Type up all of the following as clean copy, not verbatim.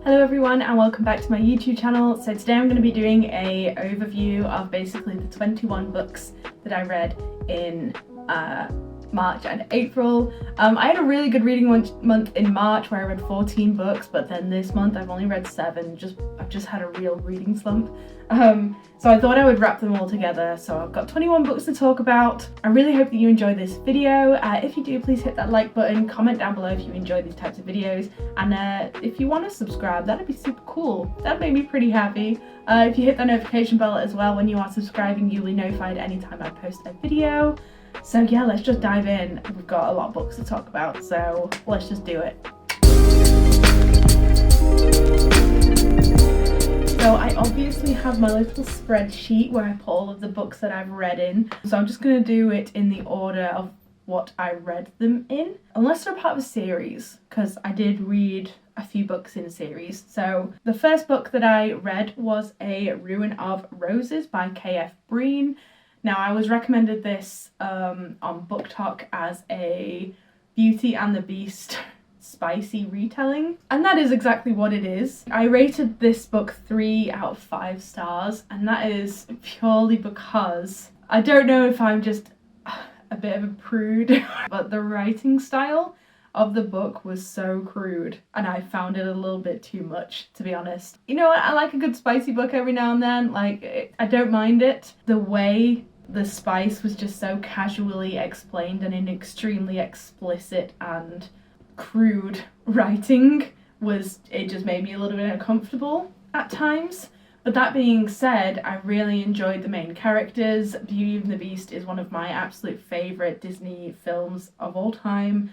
Hello everyone and welcome back to my YouTube channel. So today I'm going to be doing a overview of basically the 21 books that I read in March and April. I had a really good reading month in March where I read 14 books, but then this month I've only read 7. I've just had a real reading slump. So I thought I would wrap them all together. So I've got 21 books to talk about. I really hope that you enjoy this video. If you do, please hit that like button, comment down below if you enjoy these types of videos, and if you want to subscribe, that'd be super cool. That'd make me pretty happy. If you hit that notification bell as well when you are subscribing, you'll be notified anytime I post a video. So yeah, let's just dive in. We've got a lot of books to talk about, so let's just do it. So I obviously have my little spreadsheet where I put all of the books that I've read in. So I'm just going to do it in the order of what I read them in, unless they're part of a series, because I did read a few books in a series. So the first book that I read was A Ruin of Roses by K.F. Breene. Now I was recommended this on BookTok as a Beauty and the Beast spicy retelling, and that is exactly what it is. I rated this book 3 out of 5 stars, and that is purely because I don't know if I'm just a bit of a prude, but the writing style of the book was so crude and I found it a little bit too much, to be honest. You know what, I like a good spicy book every now and then, I don't mind it. The way the spice was just so casually explained and in extremely explicit and crude writing it just made me a little bit uncomfortable at times. But that being said, I really enjoyed the main characters. Beauty and the Beast is one of my absolute favourite Disney films of all time.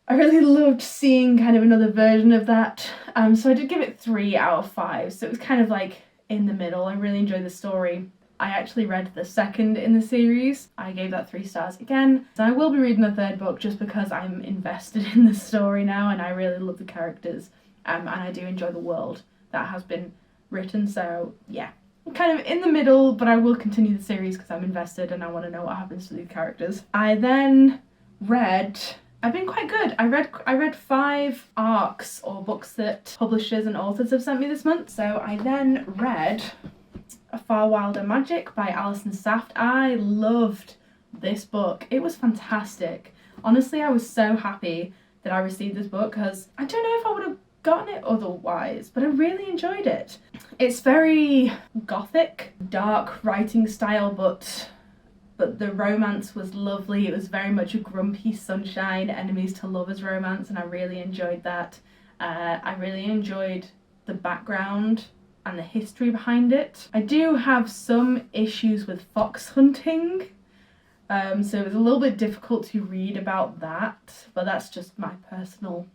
I really loved seeing kind of another version of that. So I did give it 3 out of 5. So it was kind of like in the middle. I really enjoyed the story. I actually read the second in the series. I gave that 3 stars again. So I will be reading the third book just because I'm invested in the story now and I really love the characters. And I do enjoy the world that has been written. So yeah, I'm kind of in the middle, but I will continue the series because I'm invested and I want to know what happens to these characters. I then read... I've been quite good. I read 5 arcs or books that publishers and authors have sent me this month. So I then read Farwilder Magic by Alison Saft. I loved this book. It was fantastic. Honestly, I was so happy that I received this book because I don't know if I would have gotten it otherwise, but I really enjoyed it. It's very gothic, dark writing style, but the romance was lovely. It was very much a grumpy sunshine, enemies to lovers romance, and I really enjoyed that. I really enjoyed the background and the history behind it. I do have some issues with fox hunting, so it was a little bit difficult to read about that, but that's just my personal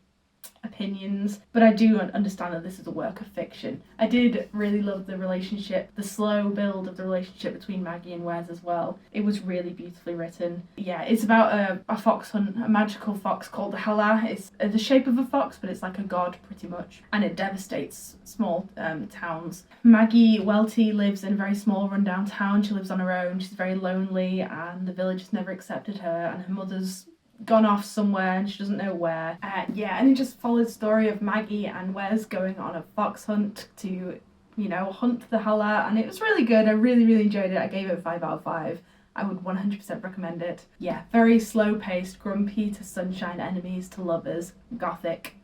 opinions. But I do understand that this is a work of fiction. I did really love the relationship, the slow build of the relationship between Maggie and Wes as well. It was really beautifully written. Yeah, it's about a fox hunt, a magical fox called the Hala. It's the shape of a fox, but it's like a god pretty much, and it devastates small towns. Maggie Welty lives in a very small rundown town. She lives on her own. She's very lonely and the village has never accepted her, and her mother's gone off somewhere and she doesn't know where. Yeah, and it just follows the story of Maggie and Wes going on a fox hunt to, you know, hunt the Hala, and it was really good. I really enjoyed it. I gave it 5 out of 5. I would 100% recommend it. Yeah, very slow paced, grumpy to sunshine, enemies to lovers, gothic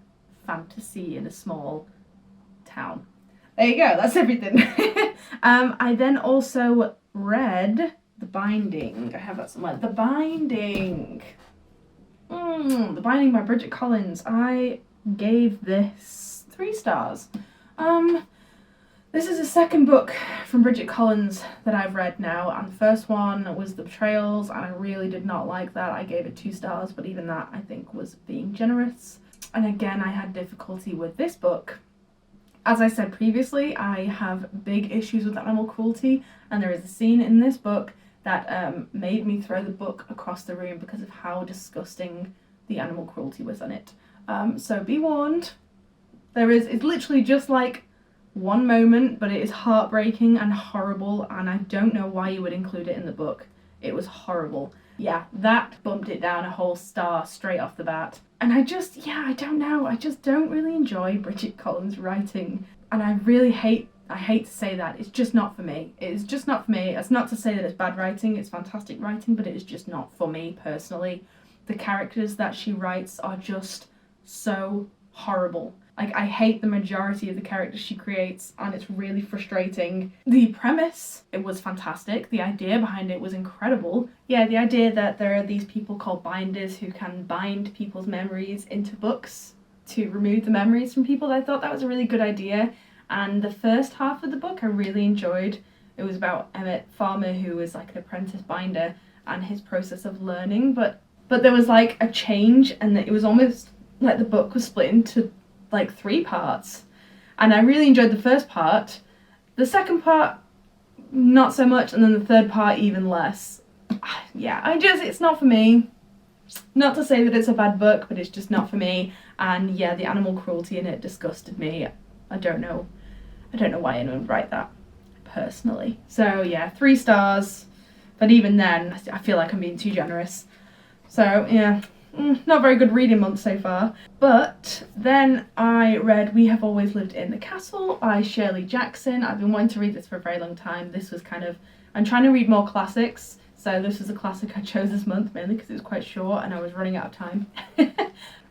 fantasy in a small town. There you go, that's everything. I then also read The Binding. I have that somewhere. The Binding by Bridget Collins. I gave this 3 stars. This is the second book from Bridget Collins that I've read now, and the first one was The Betrayals, and I really did not like that. I gave it 2 stars, but even that I think was being generous. And again, I had difficulty with this book. As I said previously, I have big issues with animal cruelty, and there is a scene in this book that made me throw the book across the room because of how disgusting the animal cruelty was on it. So be warned. It's literally just like one moment, but it is heartbreaking and horrible, and I don't know why you would include it in the book. It was horrible. Yeah, that bumped it down a whole star straight off the bat. And I don't know, I just don't really enjoy Bridget Collins' writing. And I hate to say that, it's just not for me. It's just not for me. It's not to say that it's bad writing, it's fantastic writing, but it is just not for me personally. The characters that she writes are just so horrible. Like, I hate the majority of the characters she creates, and it's really frustrating. The premise, it was fantastic. The idea behind it was incredible. Yeah, the idea that there are these people called binders who can bind people's memories into books to remove the memories from people. I thought that was a really good idea. And the first half of the book I really enjoyed. It was about Emmett Farmer, who was like an apprentice binder, and his process of learning. But there was like a change, and it was almost like the book was split into like 3 parts. And I really enjoyed the first part. The second part, not so much, and then the third part even less. Yeah, it's not for me. Not to say that it's a bad book, but it's just not for me. And yeah, the animal cruelty in it disgusted me. I don't know why anyone would write that, personally. So yeah, 3 stars. But even then, I feel like I'm being too generous. So yeah, not very good reading month so far. But then I read We Have Always Lived in the Castle by Shirley Jackson. I've been wanting to read this for a very long time. This was I'm trying to read more classics. So this was a classic I chose this month, mainly because it was quite short and I was running out of time.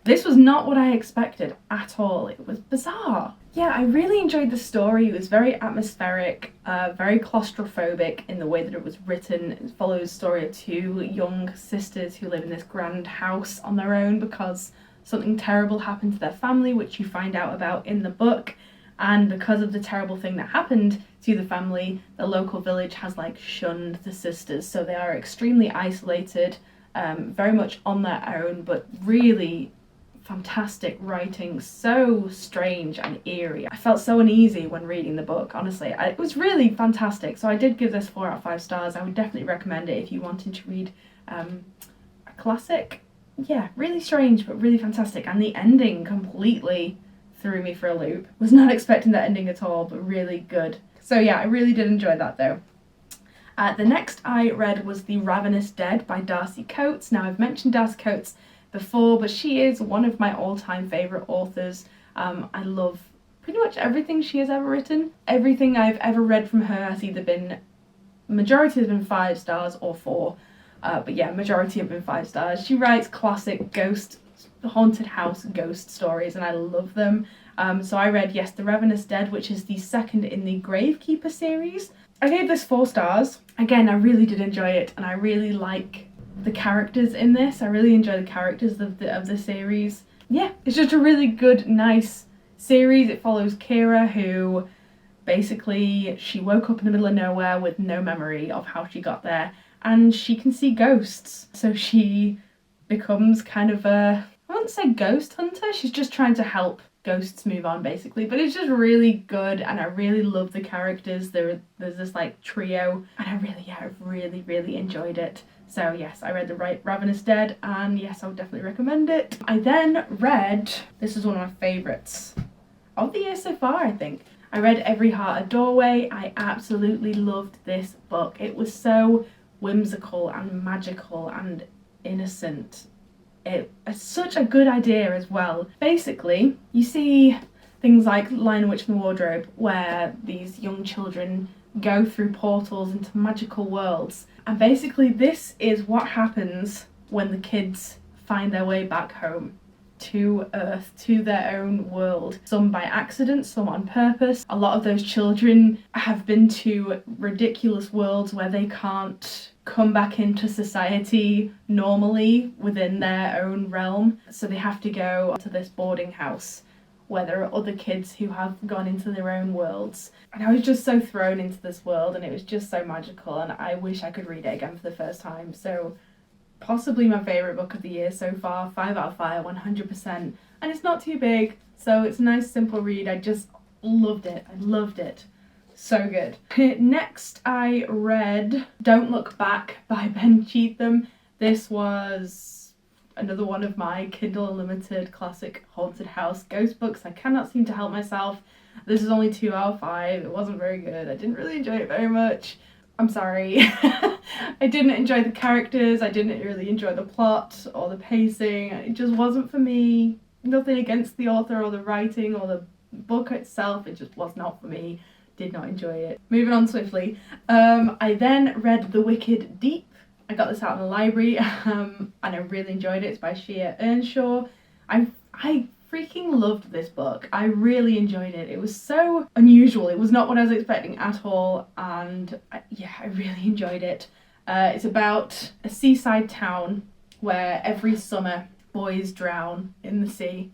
This was not what I expected at all. It was bizarre. Yeah, I really enjoyed the story. It was very atmospheric, very claustrophobic in the way that it was written. It follows the story of 2 young sisters who live in this grand house on their own because something terrible happened to their family, which you find out about in the book. And because of the terrible thing that happened to the family, the local village has like shunned the sisters. So they are extremely isolated, very much on their own, but really fantastic writing, so strange and eerie. I felt so uneasy when reading the book, honestly. It was really fantastic, so I did give this 4 out of 5 stars. I would definitely recommend it if you wanted to read a classic. Yeah, really strange, but really fantastic. And the ending completely threw me for a loop. Was not expecting that ending at all, but really good. So yeah, I really did enjoy that though. The next I read was The Ravenous Dead by Darcy Coates. Now, I've mentioned Darcy Coates before, but she is one of my all-time favourite authors. I love pretty much everything she has ever written. Everything I've ever read from her has either been, majority has been 5 stars or 4, but yeah, majority have been 5 stars. She writes classic ghost, haunted house ghost stories, and I love them. So I read, yes, The Ravenous Dead, which is the second in the Gravekeeper series. I gave this 4 stars. Again, I really did enjoy it, and I really like the characters in this. I really enjoy the characters of the series. Yeah, it's just a really good, nice series. It follows Kira, who basically, she woke up in the middle of nowhere with no memory of how she got there, and she can see ghosts. So she becomes kind of I wouldn't say ghost hunter, she's just trying to help ghosts move on, basically. But it's just really good, and I really love the characters. There's this like trio, and I really enjoyed it. So yes, I read The Ravenous Dead, and yes, I would definitely recommend it. I then read, this is one of my favourites of the year so far, I think. I read Every Heart a Doorway. I absolutely loved this book. It was so whimsical and magical and innocent. It's such a good idea as well. Basically, you see things like Lion, Witch and the Wardrobe, where these young children go through portals into magical worlds. And basically this is what happens when the kids find their way back home to Earth, to their own world. Some by accident, some on purpose. A lot of those children have been to ridiculous worlds where they can't come back into society normally within their own realm. So they have to go to this boarding house where there are other kids who have gone into their own worlds. And I was just so thrown into this world, and it was just so magical, and I wish I could read it again for the first time. So possibly my favourite book of the year so far, 5 out of 5, 100%. And it's not too big, so it's a nice simple read. I just loved it. I loved it. So good. Next I read Don't Look Back by Ben Cheatham. This was another one of my Kindle Unlimited classic haunted house ghost books. I cannot seem to help myself. This is only 2 out of 5. It wasn't very good. I didn't really enjoy it very much. I'm sorry. I didn't enjoy the characters, I didn't really enjoy the plot or the pacing. It just wasn't for me. Nothing against the author or the writing or the book itself, it just was not for me. Did not enjoy it. Moving on swiftly. I then read The Wicked Deep. I got this out in the library and I really enjoyed it. It's by Shea Earnshaw. I freaking loved this book. I really enjoyed it. It was so unusual. It was not what I was expecting at all, and yeah, I really enjoyed it. It's about a seaside town where every summer boys drown in the sea,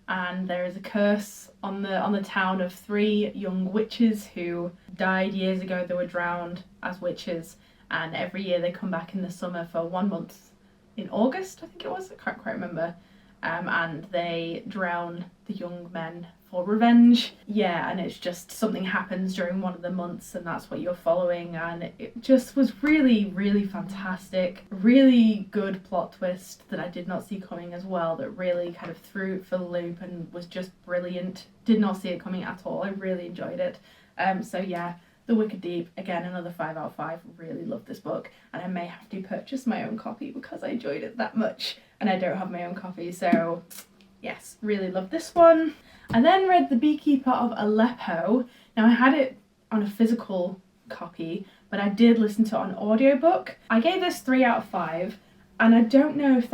and there is a curse on the town of 3 young witches who died years ago. They were drowned as witches, and every year they come back in the summer for 1 month in August, I think it was. I can't quite remember. And they drown the young men for revenge. Yeah, and it's just something happens during one of the months and that's what you're following, and it just was really, really fantastic. Really good plot twist that I did not see coming as well, that really kind of threw it for the loop and was just brilliant. Did not see it coming at all. I really enjoyed it. So yeah, The Wicked Deep, again, another 5 out of 5. Really loved this book, and I may have to purchase my own copy because I enjoyed it that much, and I don't have my own copy, so yes, really loved this one. I then read The Beekeeper of Aleppo. Now, I had it on a physical copy, but I did listen to it on audiobook. I gave this 3 out of 5, and I don't know if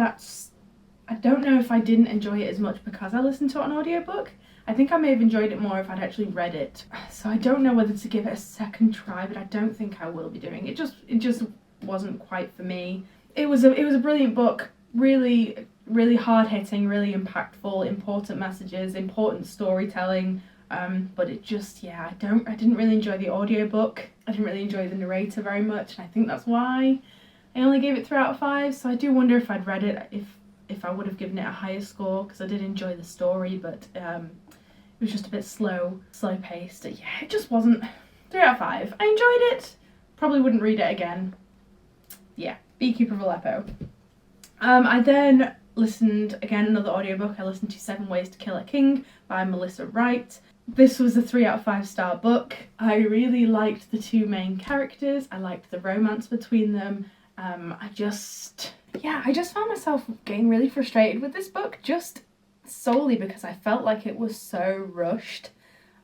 I didn't enjoy it as much because I listened to it on audiobook. I think I may have enjoyed it more if I'd actually read it. So I don't know whether to give it a second try, but I don't think I will be doing it. It just wasn't quite for me. It was a brilliant book, really, really hard hitting, really impactful, important messages, important storytelling. But it just, yeah, I didn't really enjoy the audiobook. I didn't really enjoy the narrator very much, and I think that's why I only gave it 3 out of 5. So I do wonder if I'd read it, if I would have given it a higher score, because I did enjoy the story, but it was just a bit slow paced. Yeah, it just wasn't. 3 out of 5. I enjoyed it. Probably wouldn't read it again. Yeah, Beekeeper of Aleppo. I then listened, again, another audiobook. I listened to 7 Ways to Kill a King by Melissa Wright. This was a 3 out of 5 star book. I really liked the 2 main characters. I liked the romance between them. I just found myself getting really frustrated with this book, just solely because I felt like it was so rushed.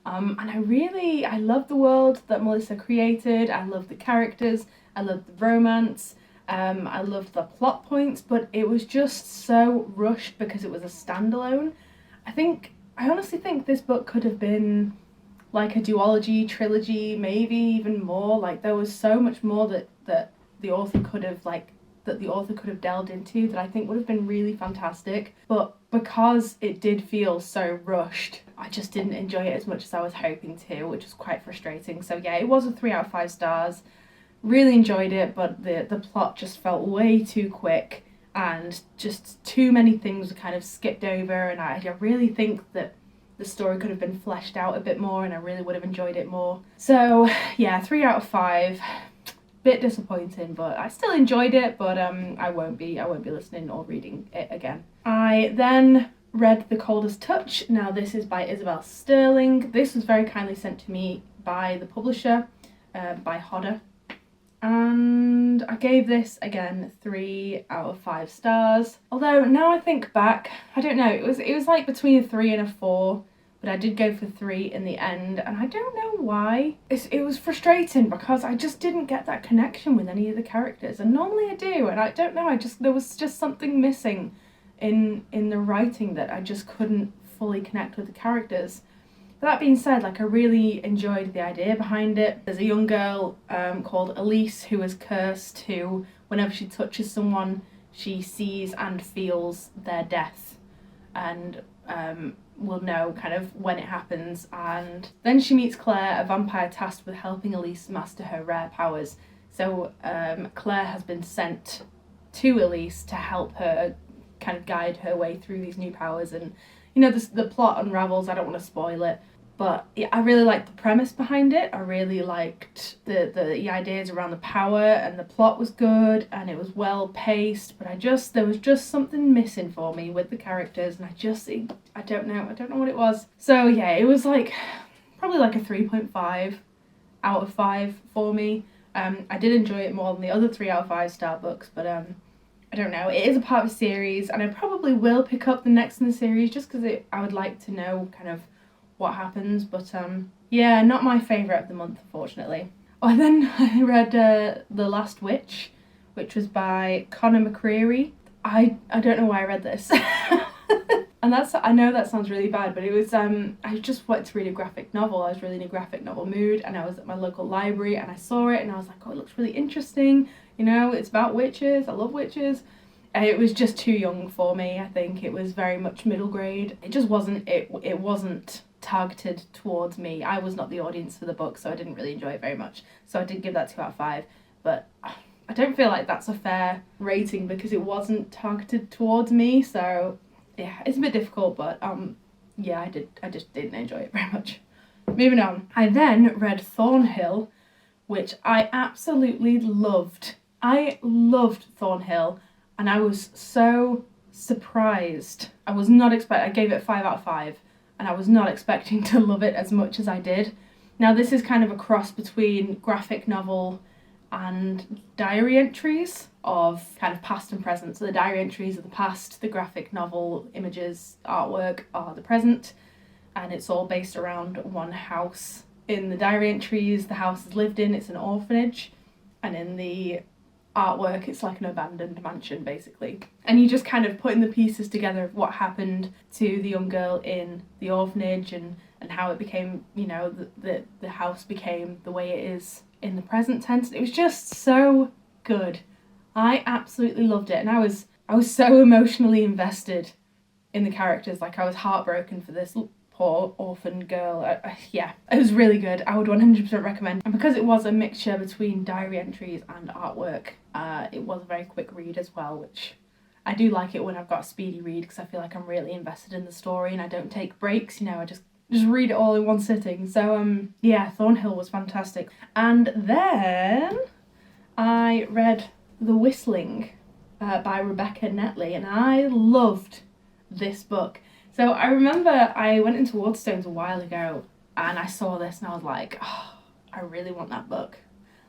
And I love the world that Melissa created. I love the characters. I love the romance. I loved the plot points, but it was just so rushed because it was a standalone. I honestly think this book could have been like a duology, trilogy, maybe even more. Like, there was so much more that the author could have delved into that I think would have been really fantastic. But because it did feel so rushed, I just didn't enjoy it as much as I was hoping to, which was quite frustrating. So yeah, it was a 3 out of 5 stars. Really enjoyed it, but the plot just felt way too quick and just too many things were kind of skipped over, and I really think that the story could have been fleshed out a bit more and I really would have enjoyed it more. So yeah, 3 out of 5. Bit disappointing, but I still enjoyed it, but I won't be listening or reading it again. I then read The Coldest Touch. Now, this is by Isabel Sterling. This was very kindly sent to me by the publisher, by Hodder. And I gave this, again, 3 out of 5 stars. Although, now I think back, I don't know, it was like between a 3 and a 4, but I did go for 3 in the end, and I don't know why. It was frustrating because I just didn't get that connection with any of the characters, and normally I do, and I don't know, there was just something missing in the writing that I just couldn't fully connect with the characters. But that being said, like, I really enjoyed the idea behind it. There's a young girl called Elise who is cursed, who, whenever she touches someone, she sees and feels their death, and will know kind of when it happens. And then she meets Claire, a vampire tasked with helping Elise master her rare powers. So Claire has been sent to Elise to help her kind of guide her way through these new powers, and you know, the plot unravels. I don't want to spoil it, but yeah, I really liked the premise behind it. I really liked the ideas around the power, and the plot was good and it was well paced, but there was just something missing for me with the characters, and I don't know what it was. So yeah, it was like probably like a 3.5 out of 5 for me. I did enjoy it more than the other 3 out of 5 star books, but I don't know. It is a part of a series, and I probably will pick up the next in the series just because I would like to know kind of what happens. But yeah, not my favourite of the month, unfortunately. Oh, and then I read The Last Witch, which was by Conor McCreary. I don't know why I read this. And I know that sounds really bad, but it was, I just wanted to read a graphic novel. I was really in a graphic novel mood, and I was at my local library and I saw it and I was like, oh, it looks really interesting. You know, it's about witches. I love witches. And it was just too young for me, I think. It was very much middle grade. It just wasn't, it wasn't targeted towards me. I was not the audience for the book, so I didn't really enjoy it very much. So I did give that 2 out of 5. But I don't feel like that's a fair rating because it wasn't targeted towards me, so yeah, it's a bit difficult, but yeah, I just didn't enjoy it very much. Moving on. I then read Thornhill, which I absolutely loved. I loved Thornhill, and I was so surprised. I was not I gave it 5 out of 5, and I was not expecting to love it as much as I did. Now, this is kind of a cross between graphic novel and diary entries of kind of past and present. So the diary entries are the past, the graphic novel images, artwork are the present, and it's all based around one house. In the diary entries, the house is lived in, it's an orphanage, and in the artwork it's like an abandoned mansion basically. And you just kind of putting the pieces together of what happened to the young girl in the orphanage and how it became, you know, the house became the way it is in the present tense. It was just so good. I absolutely loved it, and I was so emotionally invested in the characters. Like, I was heartbroken for this poor orphan girl. Yeah, it was really good. I would 100% recommend. And because it was a mixture between diary entries and artwork, it was a very quick read as well, which I do like it when I've got a speedy read because I feel like I'm really invested in the story and I don't take breaks, you know, I just read it all in one sitting. So yeah, Thornhill was fantastic. And then I read The Whistling by Rebecca Netley, and I loved this book. So I remember I went into Waterstones a while ago and I saw this and I was like, oh, I really want that book.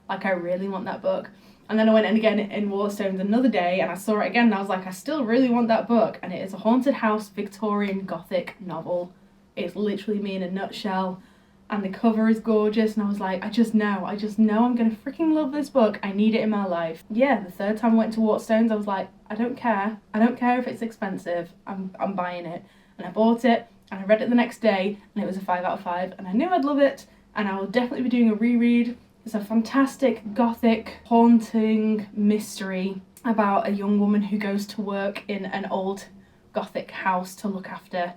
Like, I really want that book. And then I went in again in Waterstones another day and I saw it again and I was like, I still really want that book. And it is a haunted house Victorian Gothic novel. It's literally me in a nutshell. And the cover is gorgeous, and I was like, I just know I'm gonna freaking love this book. I need it in my life. Yeah, the third time I went to Waterstones, I was like, I don't care if it's expensive, I'm buying it. And I bought it, and I read it the next day, and it was a 5 out of 5, and I knew I'd love it, and I will definitely be doing a reread. It's a fantastic gothic, haunting mystery about a young woman who goes to work in an old gothic house to look after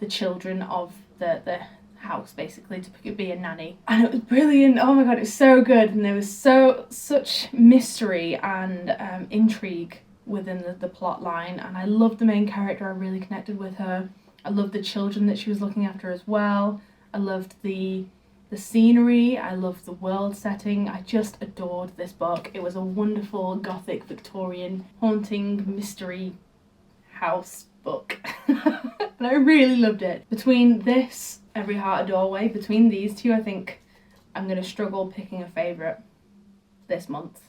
the children of the house, basically, to be a nanny. And it was brilliant. Oh my god, it was so good, and there was such mystery and intrigue within the plot line, and I loved the main character. I really connected with her. I loved the children that she was looking after as well. I loved the scenery, I loved the world setting. I just adored this book. It was a wonderful gothic Victorian haunting mystery house book. And I really loved it. Between this, Every Heart a Doorway, between these two, I think I'm going to struggle picking a favourite this month.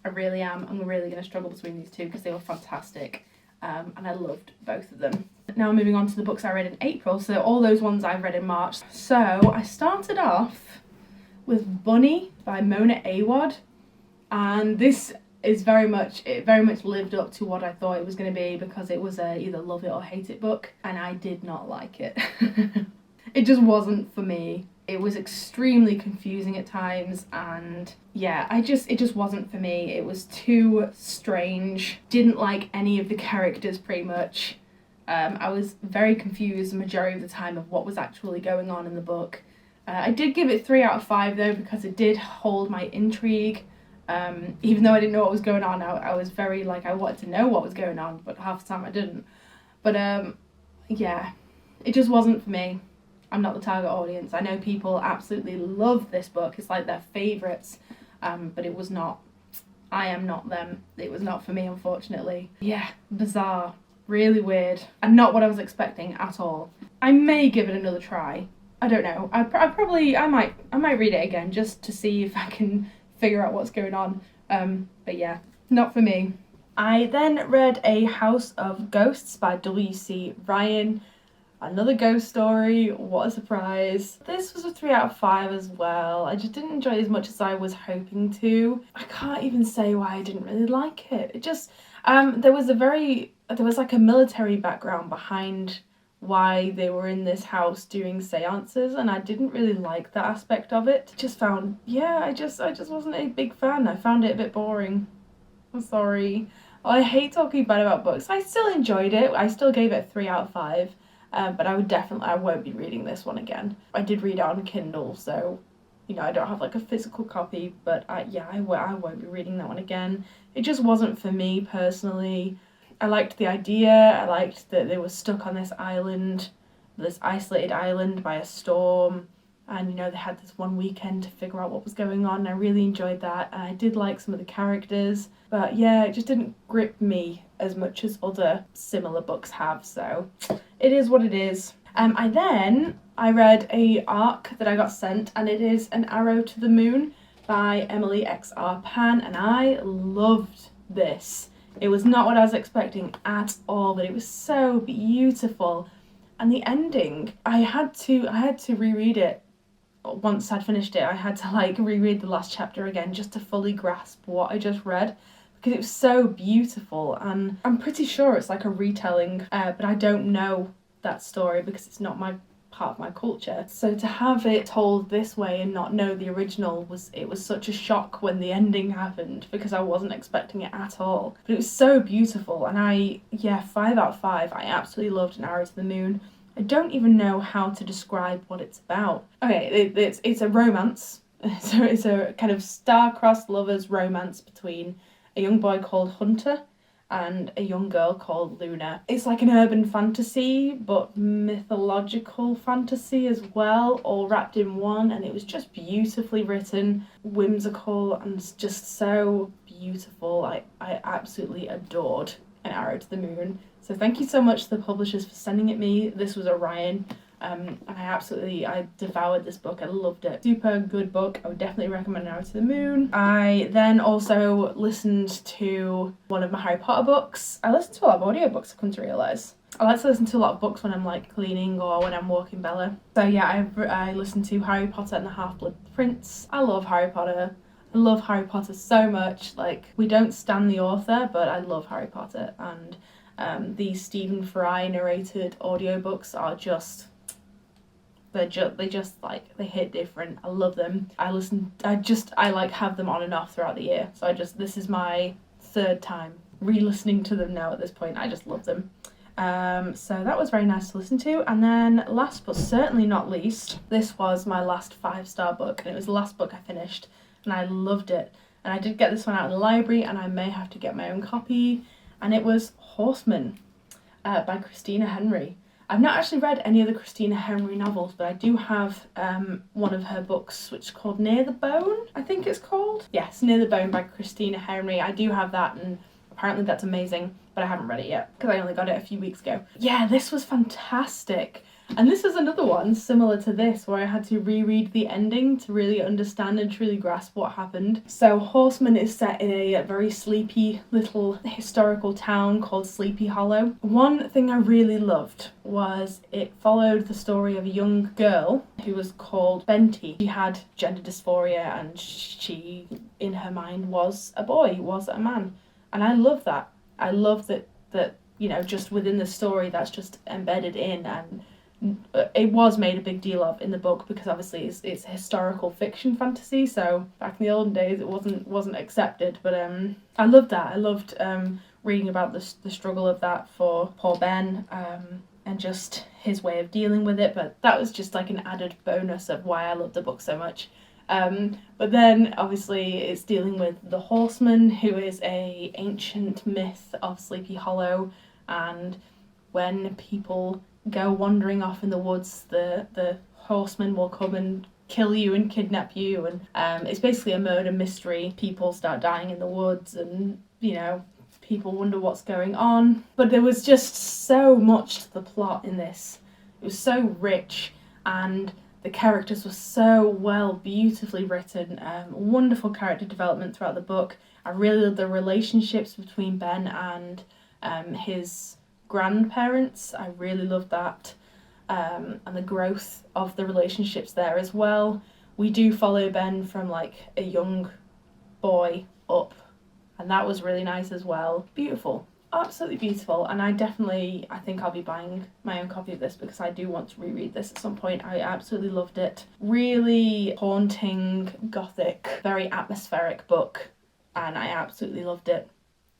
I really am. I'm really going to struggle between these two because they were fantastic, and I loved both of them. Now moving on to the books I read in April, so all those ones I've read in March. So I started off with Bunny by Mona Awad, and this is very much lived up to what I thought it was going to be because it was a either love it or hate it book, and I did not like it. It just wasn't for me. It was extremely confusing at times, and yeah, it just wasn't for me. It was too strange. Didn't like any of the characters pretty much. I was very confused the majority of the time of what was actually going on in the book. I did give it 3 out of 5 though because it did hold my intrigue. Even though I didn't know what was going on, I was very like, I wanted to know what was going on, but half the time I didn't. But yeah, it just wasn't for me. I'm not the target audience. I know people absolutely love this book. It's like their favourites, but it was not. I am not them. It was not for me, unfortunately. Yeah, bizarre, really weird, and not what I was expecting at all. I may give it another try. I don't know. I might read it again just to see if I can figure out what's going on. But yeah, not for me. I then read A House of Ghosts by W.C. Ryan. Another ghost story, what a surprise. This was a 3 out of 5 as well. I just didn't enjoy it as much as I was hoping to. I can't even say why I didn't really like it. It just, there was like a military background behind why they were in this house doing seances, and I didn't really like that aspect of it. Just found, yeah, I just wasn't a big fan. I found it a bit boring. I'm sorry. I hate talking bad about books. I still enjoyed it. I still gave it a 3 out of 5. But I won't be reading this one again. I did read it on Kindle, so, you know, I don't have like a physical copy, but I won't be reading that one again. It just wasn't for me personally. I liked the idea. I liked that they were stuck on this island, this isolated island by a storm. And, you know, they had this one weekend to figure out what was going on. I really enjoyed that. And I did like some of the characters. But yeah, it just didn't grip me as much as other similar books have. So it is what it is. I read a arc that I got sent, and it is An Arrow to the Moon by Emily X.R. Pan. And I loved this. It was not what I was expecting at all, but it was so beautiful. And the ending, I had to reread it. Once I'd finished it, I had to like reread the last chapter again just to fully grasp what I just read, because it was so beautiful. And I'm pretty sure it's like a retelling, but I don't know that story because it's not my part of my culture. So to have it told this way and not know the original was such a shock when the ending happened, because I wasn't expecting it at all. But it was so beautiful, and 5 out of 5. I absolutely loved An Arrow to the Moon. I don't even know how to describe what it's about. Okay, it's a romance. So it's a kind of star-crossed lovers romance between a young boy called Hunter and a young girl called Luna. It's like an urban fantasy, but mythological fantasy as well, all wrapped in one, and it was just beautifully written, whimsical, and just so beautiful. I absolutely adored An Arrow to the Moon. So thank you so much to the publishers for sending it me. This was Orion, and I devoured this book. I loved it. Super good book. I would definitely recommend An Arrow to the Moon. I then also listened to one of my Harry Potter books. I listen to a lot of audiobooks, I've come to realise. I like to listen to a lot of books when I'm like cleaning or when I'm walking Bella. So yeah, I listened to Harry Potter and the Half-Blood Prince. I love Harry Potter. I love Harry Potter so much. Like, we don't stan the author, but I love Harry Potter, and these Stephen Fry narrated audiobooks are just, they hit different. I love them. I like have them on and off throughout the year. So this is my 3rd time re-listening to them now at this point. I just love them. So that was very nice to listen to. And then last but certainly not least, this was my last 5-star book, and it was the last book I finished, and I loved it. And I did get this one out of the library, and I may have to get my own copy. And it was Horseman by Christina Henry. I've not actually read any of the Christina Henry novels, but I do have one of her books, which is called Near the Bone, I think it's called. Yes, Near the Bone by Christina Henry. I do have that, and apparently that's amazing, but I haven't read it yet because I only got it a few weeks ago. Yeah, this was fantastic. And this is another one similar to this where I had to reread the ending to really understand and truly grasp what happened. So Horseman is set in a very sleepy little historical town called Sleepy Hollow. One thing I really loved was it followed the story of a young girl who was called Benty. She had gender dysphoria, and she, in her mind, was a boy, was a man. And I love that. I love that you know, just within the story that's just embedded in, and it was made a big deal of in the book because obviously it's historical fiction fantasy, so back in the olden days it wasn't accepted, but I loved that. I loved reading about the struggle of that for poor Ben, and just his way of dealing with it, but that was just like an added bonus of why I loved the book so much. But then obviously it's dealing with the Horseman, who is a ancient myth of Sleepy Hollow, and when people go wandering off in the woods, the Horseman will come and kill you and kidnap you, and it's basically a murder mystery. People start dying in the woods, and you know, people wonder what's going on. But there was just so much to the plot in this. It was so rich, and The characters were so well, beautifully written, wonderful character development throughout the book. I really love the relationships between Ben and his grandparents. I really loved that, and the growth of the relationships there as well. We do follow Ben from like a young boy up, and that was really nice as well. Beautiful, absolutely beautiful, and I think I'll be buying my own copy of this because I do want to reread this at some point. I absolutely loved it. Really haunting, gothic, very atmospheric book, and I absolutely loved it.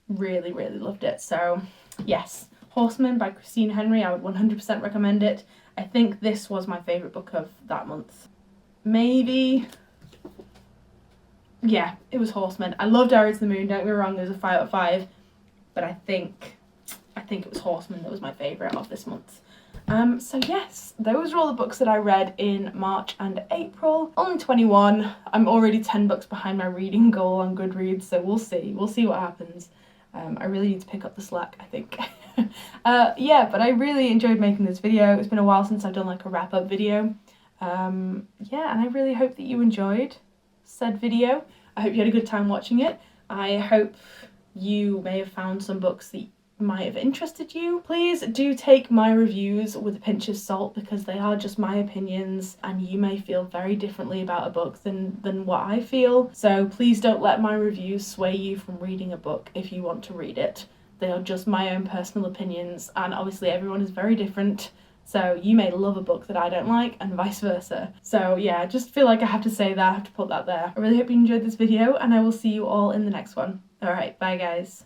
Really, really loved it. So yes, Horseman by Christine Henry, I would 100% recommend it. I think this was my favourite book of that month. Maybe, yeah, it was Horseman. I loved Arrow to the Moon, don't get me wrong, it was a 5 out of 5, but I think it was Horseman that was my favourite of this month. So yes, those are all the books that I read in March and April. Only 21. I'm already 10 books behind my reading goal on Goodreads, so we'll see what happens. I really need to pick up the slack, I think. Yeah, but I really enjoyed making this video. It's been a while since I've done like a wrap-up video. Yeah, and I really hope that you enjoyed said video. I hope you had a good time watching it. I hope you may have found some books that might have interested you. Please do take my reviews with a pinch of salt because they are just my opinions and you may feel very differently about a book than what I feel. So please don't let my reviews sway you from reading a book if you want to read it. They are just my own personal opinions, and obviously everyone is very different. So you may love a book that I don't like and vice versa. So yeah, I just feel like I have to say that, I have to put that there. I really hope you enjoyed this video and I will see you all in the next one. Alright, bye guys.